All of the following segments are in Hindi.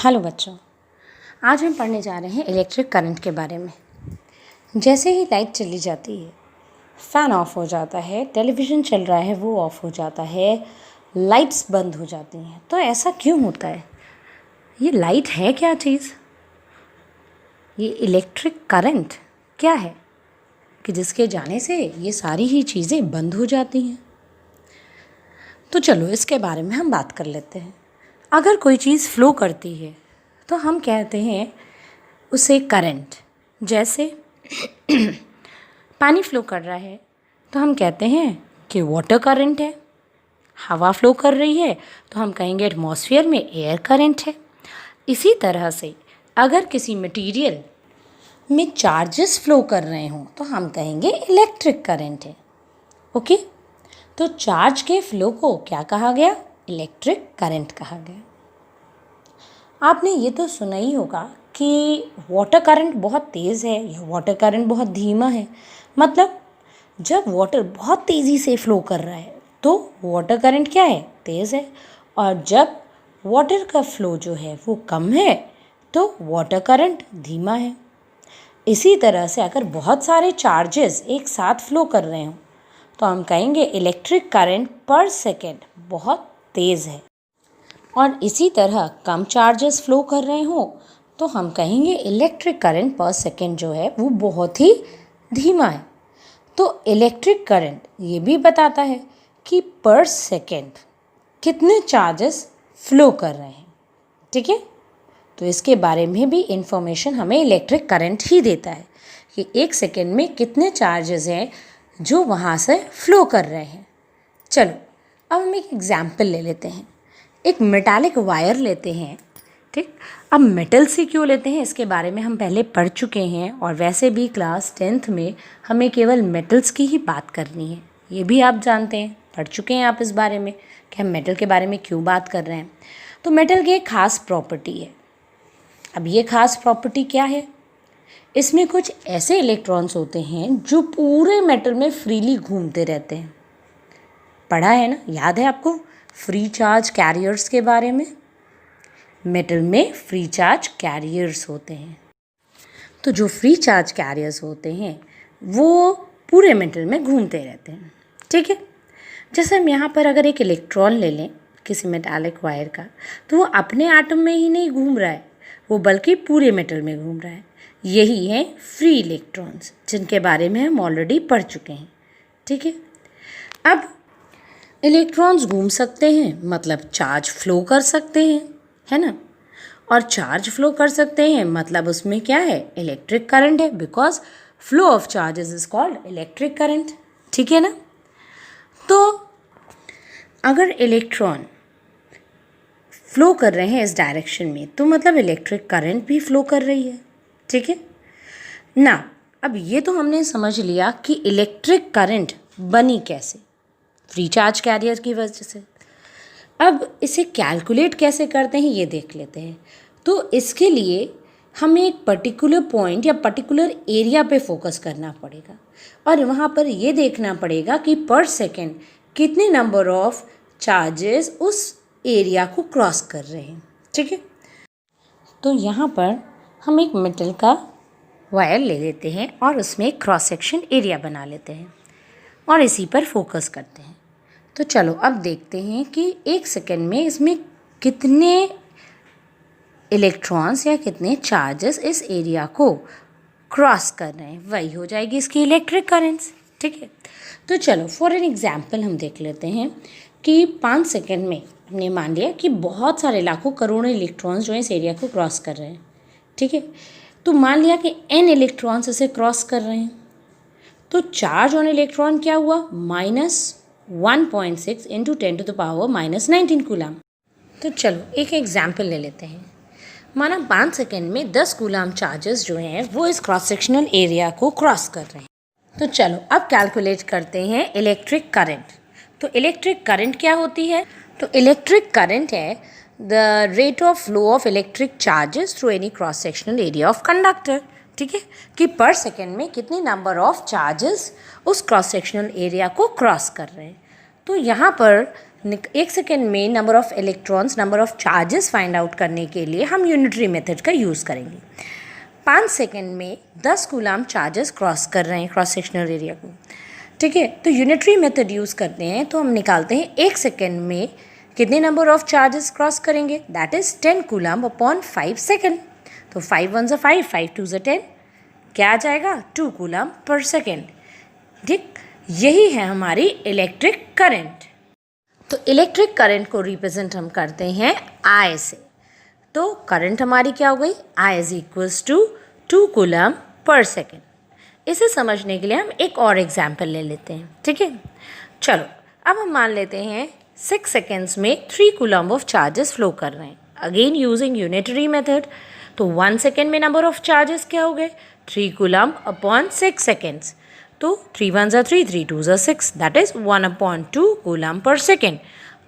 हेलो बच्चों, आज हम पढ़ने जा रहे हैं इलेक्ट्रिक करंट के बारे में। जैसे ही लाइट चली जाती है, फ़ैन ऑफ हो जाता है, टेलीविज़न चल रहा है वो ऑफ हो जाता है, लाइट्स बंद हो जाती हैं। तो ऐसा क्यों होता है? ये लाइट है क्या चीज़? ये इलेक्ट्रिक करंट क्या है कि जिसके जाने से ये सारी ही चीज़ें बंद हो जाती हैं? तो चलो इसके बारे में हम बात कर लेते हैं। अगर कोई चीज़ फ्लो करती है तो हम कहते हैं उसे करंट। जैसे पानी फ्लो कर रहा है तो हम कहते हैं कि वाटर करंट है। हवा फ्लो कर रही है तो हम कहेंगे एटमॉस्फेयर में एयर करंट है। इसी तरह से अगर किसी मटेरियल में चार्जेस फ्लो कर रहे हों तो हम कहेंगे इलेक्ट्रिक करंट है। ओके, तो चार्ज के फ्लो को क्या कहा गया? इलेक्ट्रिक करंट कहा गया। आपने ये तो सुना ही होगा कि वाटर करंट बहुत तेज़ है या वाटर करंट बहुत धीमा है। मतलब जब वाटर बहुत तेज़ी से फ्लो कर रहा है तो वाटर करंट क्या है? तेज़ है। और जब वाटर का फ्लो जो है वो कम है तो वाटर करंट धीमा है। इसी तरह से अगर बहुत सारे चार्जेस एक साथ फ्लो कर रहे हों तो हम कहेंगे इलेक्ट्रिक करंट पर सेकेंड बहुत तेज़ है। और इसी तरह कम चार्जेस फ्लो कर रहे हों तो हम कहेंगे इलेक्ट्रिक करंट पर सेकेंड जो है वो बहुत ही धीमा है। तो इलेक्ट्रिक करंट ये भी बताता है कि पर सेकेंड कितने चार्जेस फ्लो कर रहे हैं। ठीक है, तो इसके बारे में भी इंफॉर्मेशन हमें इलेक्ट्रिक करंट ही देता है कि एक सेकेंड में कितने चार्जेस हैं जो वहाँ से फ्लो कर रहे हैं। चलो अब हम एक एग्जाम्पल ले लेते हैं। एक मेटालिक वायर लेते हैं। ठीक, अब मेटल से क्यों लेते हैं इसके बारे में हम पहले पढ़ चुके हैं और वैसे भी क्लास 10th में हमें केवल मेटल्स की ही बात करनी है। ये भी आप जानते हैं, पढ़ चुके हैं आप इस बारे में कि हम मेटल के बारे में क्यों बात कर रहे हैं। तो मेटल की एक ख़ास प्रॉपर्टी है। अब ये ख़ास प्रॉपर्टी क्या है? इसमें कुछ ऐसे इलेक्ट्रॉन्स होते हैं जो पूरे मेटल में फ्रीली घूमते रहते हैं। पढ़ा है ना, याद है आपको फ्री चार्ज कैरियर्स के बारे में? मेटल में फ्री चार्ज कैरियर्स होते हैं। तो जो फ्री चार्ज कैरियर्स होते हैं वो पूरे मेटल में घूमते रहते हैं। ठीक है, जैसे हम यहाँ पर अगर एक इलेक्ट्रॉन ले लें किसी मेटालिक वायर का तो वो अपने एटम में ही नहीं घूम रहा है, वो बल्कि पूरे मेटल में घूम रहा है। यही हैं फ्री इलेक्ट्रॉन्स जिनके बारे में हम ऑलरेडी पढ़ चुके हैं। ठीक है, अब इलेक्ट्रॉन्स घूम सकते हैं मतलब चार्ज फ्लो कर सकते हैं, है ना। और चार्ज फ्लो कर सकते हैं मतलब उसमें क्या है? इलेक्ट्रिक करंट है, because flow of charges is called electric current. ठीक है ना। तो अगर इलेक्ट्रॉन फ्लो कर रहे हैं इस डायरेक्शन में तो मतलब इलेक्ट्रिक करंट भी फ्लो कर रही है। ठीक है ना। अब ये तो हमने समझ लिया कि इलेक्ट्रिक करंट बनी कैसे, फ्री चार्ज कैरियर की वजह से। अब इसे कैलकुलेट कैसे करते हैं ये देख लेते हैं। तो इसके लिए हमें एक पर्टिकुलर पॉइंट या पर्टिकुलर एरिया पे फोकस करना पड़ेगा और वहाँ पर ये देखना पड़ेगा कि पर सेकेंड कितने नंबर ऑफ चार्जेस उस एरिया को क्रॉस कर रहे हैं। ठीक है, तो यहाँ पर हम एक मेटल का वायर ले लेते हैं और उसमें एक क्रॉस सेक्शन एरिया बना लेते हैं और इसी पर फोकस करते हैं। तो चलो अब देखते हैं कि एक सेकेंड में इसमें कितने इलेक्ट्रॉन्स या कितने चार्जेस इस एरिया को क्रॉस कर रहे हैं। वही हो जाएगी इसकी इलेक्ट्रिक करंट्स। ठीक है, तो चलो फॉर एन एग्जांपल हम देख लेते हैं कि 5 सेकेंड में हमने मान लिया कि बहुत सारे लाखों करोड़ों इलेक्ट्रॉन्स जो है इस एरिया को क्रॉस कर रहे हैं। ठीक है, तो मान लिया कि n इलेक्ट्रॉन्स इसे क्रॉस कर रहे हैं तो चार्ज ऑन इलेक्ट्रॉन क्या हुआ? -1.6 इंटू 10⁻⁻19 कूलाम। तो चलो एक एग्जाम्पल ले लेते हैं। माना 5 सेकेंड में 10 कूलाम चार्जेस जो हैं वो इस क्रॉस सेक्शनल एरिया को क्रॉस कर रहे हैं। तो चलो अब कैलकुलेट करते हैं इलेक्ट्रिक करंट। तो इलेक्ट्रिक करंट क्या होती है? तो इलेक्ट्रिक करंट है the rate of flow of electric charges through any cross sectional area of conductor. ठीक है, कि पर सेकेंड में कितने नंबर ऑफ चार्जेस उस क्रॉस सेक्शनल एरिया को क्रॉस कर रहे हैं। तो यहाँ पर 1 सेकेंड में number of electrons, number of charges find out करने के लिए हम यूनिटरी मेथड का यूज़ करेंगे। 5 सेकेंड में 10 कूलाम चार्जेस क्रॉस कर रहे हैं क्रॉस सेक्शनल एरिया को, ठीक है। तो यूनिटरी मेथड यूज़ करते हैं तो हम निकालते हैं 1 सेकेंड में कितने नंबर ऑफ़ चार्जेस क्रॉस करेंगे, that is 10 coulomb upon 5 second. तो 5 1 5, 5 2 10, क्या आ जाएगा 2 कूलाम पर सेकेंड, ठीक। यही है हमारी इलेक्ट्रिक करंट। तो इलेक्ट्रिक करंट को रिप्रेजेंट हम करते हैं I से। तो करंट हमारी क्या हो गई, I is equals to 2 coulomb पर सेकेंड। इसे समझने के लिए हम एक और एग्जाम्पल ले लेते हैं, ठीक है। चलो अब हम मान लेते हैं 6 सेकेंड्स में 3 कूलाम ऑफ चार्जेस फ्लो कर रहे हैं, अगेन यूजिंग यूनिटरी मेथड। तो 1 सेकेंड में नंबर ऑफ चार्जेस क्या हो गए, 3 कूलाम अपॉन 6 सेकेंड्स। तो 3 1 3, 3 2 6, दैट इज़ 1/2 कूलाम पर सेकेंड।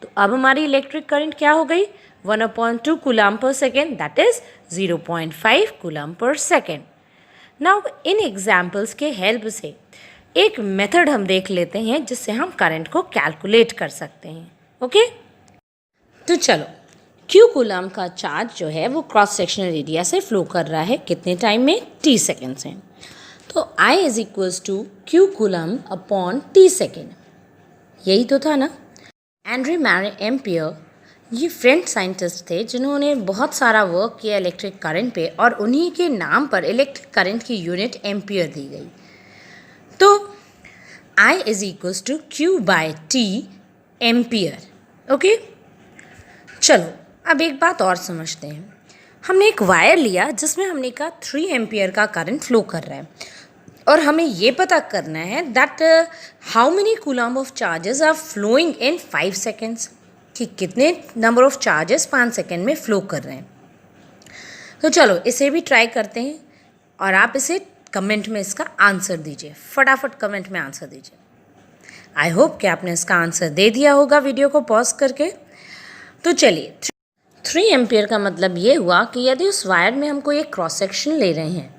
तो अब हमारी इलेक्ट्रिक करंट क्या हो गई, 1/2 कूलाम पर सेकेंड, दैट इज़ 0.5 कूलाम पर सेकेंड। नाउ इन एग्जाम्पल्स के हेल्प से एक मेथड हम देख लेते हैं जिससे हम करंट को कैलकुलेट कर सकते हैं, ओके। तो चलो, Q कूलाम का चार्ज जो है वो क्रॉस सेक्शनल एरिया से फ्लो कर रहा है कितने टाइम में, T सेकेंड से। तो I is equals to Q coulomb upon T second, यही तो था ना। एंड्रे मैरे एम्पियर ये फ्रेंच साइंटिस्ट थे जिन्होंने बहुत सारा वर्क किया इलेक्ट्रिक करंट पे, और उन्हीं के नाम पर इलेक्ट्रिक करंट की यूनिट एम्पियर दी गई। तो I is equals to Q by T ampere, okay. चलो अब एक बात और समझते हैं। हमने एक वायर लिया जिसमें हमने कहा 3 एम्पियर का करंट फ्लो कर रहा है, और हमें ये पता करना है that how many coulomb of charges are flowing in 5 seconds, कि कितने नंबर ऑफ चार्जेस 5 सेकेंड में फ्लो कर रहे हैं। तो चलो इसे भी ट्राई करते हैं, और आप इसे कमेंट में इसका आंसर दीजिए, फटाफट कमेंट में आंसर दीजिए। आई होप कि आपने इसका आंसर दे दिया होगा वीडियो को पॉज करके। तो चलिए, 3 एम्पियर का मतलब ये हुआ कि यदि उस वायर में हम कोई एक क्रॉस सेक्शन ले रहे हैं,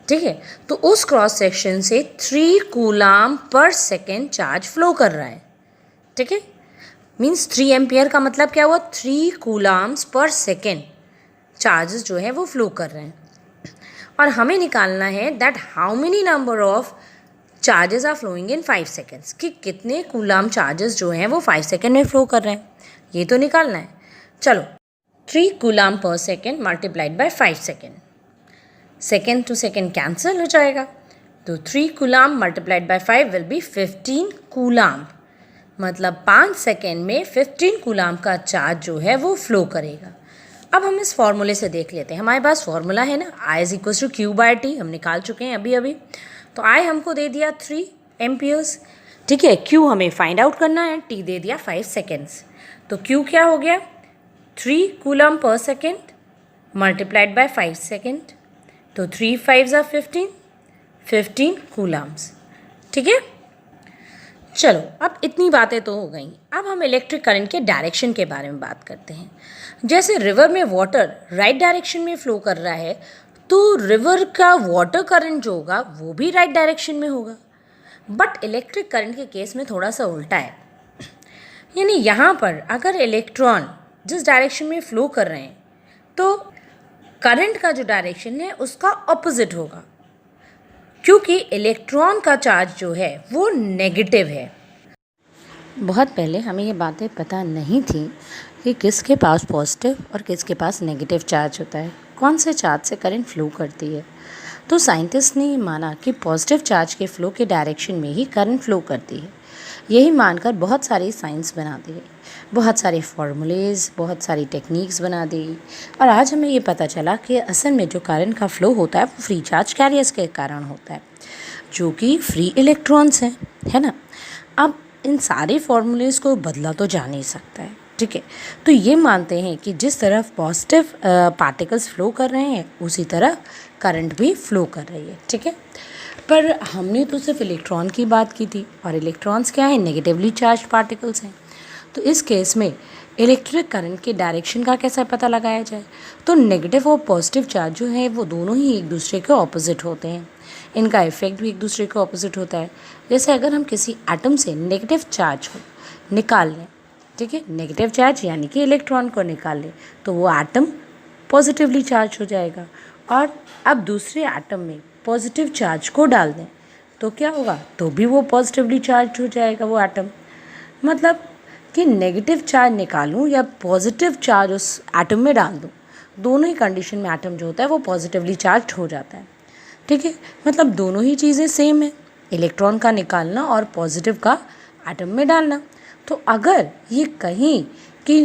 ठीक है, तो उस क्रॉस सेक्शन से 3 कूलाम पर सेकेंड चार्ज फ्लो कर रहा है, ठीक है। मीन्स 3 एम्पियर का मतलब क्या हुआ, 3 कूलाम्स पर सेकेंड चार्जेस जो है वो फ्लो कर रहे हैं, और हमें निकालना है that how many number of charges are flowing in 5 seconds, कि कितने कूलाम चार्जेस जो हैं वो 5 सेकेंड में फ्लो कर रहे हैं, ये तो निकालना है। चलो, 3 कूलाम पर second multiplied by 5 second, second to second cancel हो जाएगा। तो 3 coulomb multiplied by 5 will be 15 coulomb, मतलब 5 सेकेंड में 15 कूलाम का चार्ज जो है वो फ्लो करेगा। अब हम इस फॉर्मूले से देख लेते हैं, हमारे पास फॉर्मूला है ना, I is equal to Q by T, हम निकाल चुके हैं अभी अभी। तो I हमको दे दिया 3 एम्पियर्स, ठीक है। Q हमें फाइंड आउट करना है, T दे दिया 5 सेकेंड्स। तो Q क्या हो गया, 3 कूलाम पर सेकेंड मल्टीप्लाइड बाय 5 सेकेंड, तो 3 5 ज़ा 15, 15 कूलाम्स, ठीक है। चलो अब इतनी बातें तो हो गई, अब हम इलेक्ट्रिक करंट के डायरेक्शन के बारे में बात करते हैं। जैसे रिवर में वाटर राइट डायरेक्शन में फ्लो कर रहा है, तो रिवर का वाटर करंट जो होगा वो भी राइट डायरेक्शन में होगा। बट इलेक्ट्रिक करंट के केस में थोड़ा सा उल्टा है, यानी यहाँ पर अगर इलेक्ट्रॉन जिस डायरेक्शन में फ्लो कर रहे हैं, तो करंट का जो डायरेक्शन है उसका ऑपोजिट होगा, क्योंकि इलेक्ट्रॉन का चार्ज जो है वो नेगेटिव है। बहुत पहले हमें ये बातें पता नहीं थी कि किसके पास पॉजिटिव और किसके पास नेगेटिव चार्ज होता है, कौन से चार्ज से करंट फ्लो करती है। तो साइंटिस्ट ने ये माना कि पॉजिटिव चार्ज के फ्लो के डायरेक्शन में ही करंट फ्लो करती है। यही मानकर बहुत सारी साइंस बना दी गई, बहुत सारे फार्मूलेज, बहुत सारी टेक्निक्स बना दी, और आज हमें ये पता चला कि असल में जो करंट का फ्लो होता है वो फ्री चार्ज कैरियर्स के कारण होता है, जो कि फ्री इलेक्ट्रॉन्स हैं, है ना। अब इन सारे फार्मूलेज को बदला तो जा नहीं सकता है, ठीक है। तो ये मानते हैं कि जिस तरफ पॉजिटिव पार्टिकल्स फ्लो कर रहे हैं उसी तरह करंट भी फ्लो कर रही है, ठीक है। पर हमने तो सिर्फ इलेक्ट्रॉन की बात की थी, और इलेक्ट्रॉन्स क्या है, नेगेटिवली चार्ज पार्टिकल्स हैं। तो इस केस में इलेक्ट्रिक करंट के डायरेक्शन का कैसे पता लगाया जाए, तो नेगेटिव और पॉजिटिव चार्ज जो है वो दोनों ही एक दूसरे के ऑपोजिट होते हैं, इनका इफेक्ट भी एक दूसरे के ऑपोजिट होता है। जैसे अगर हम किसी एटम से नेगेटिव चार्ज को निकाल लें, ठीक है, नेगेटिव चार्ज यानी कि इलेक्ट्रॉन को निकाल ले तो वो एटम पॉजिटिवली चार्ज हो जाएगा, और अब दूसरे एटम में पॉजिटिव चार्ज को डाल दें तो क्या होगा, तो भी वो पॉजिटिवली चार्ज हो जाएगा वो एटम। मतलब कि नेगेटिव चार्ज निकालूं या पॉजिटिव चार्ज उस एटम में डाल दूं, दोनों ही कंडीशन में एटम जो होता है वो पॉजिटिवली चार्ज हो जाता है। ठीक है, मतलब दोनों ही चीज़ें सेम है, इलेक्ट्रॉन का निकालना और पॉजिटिव का एटम में डालना। तो अगर ये कहीं कि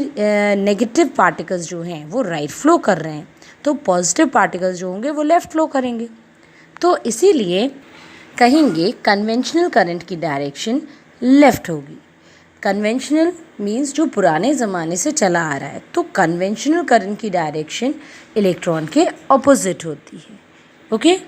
नेगेटिव पार्टिकल्स जो हैं वो राइट फ्लो कर रहे हैं तो पॉजिटिव पार्टिकल्स जो होंगे वो लेफ़्ट फ्लो करेंगे। तो इसीलिए कहेंगे कन्वेंशनल करंट की डायरेक्शन लेफ़्ट होगी। कन्वेंशनल मीन्स जो पुराने ज़माने से चला आ रहा है, तो कन्वेंशनल करंट की डायरेक्शन इलेक्ट्रॉन के ऑपोजिट होती है। ओके।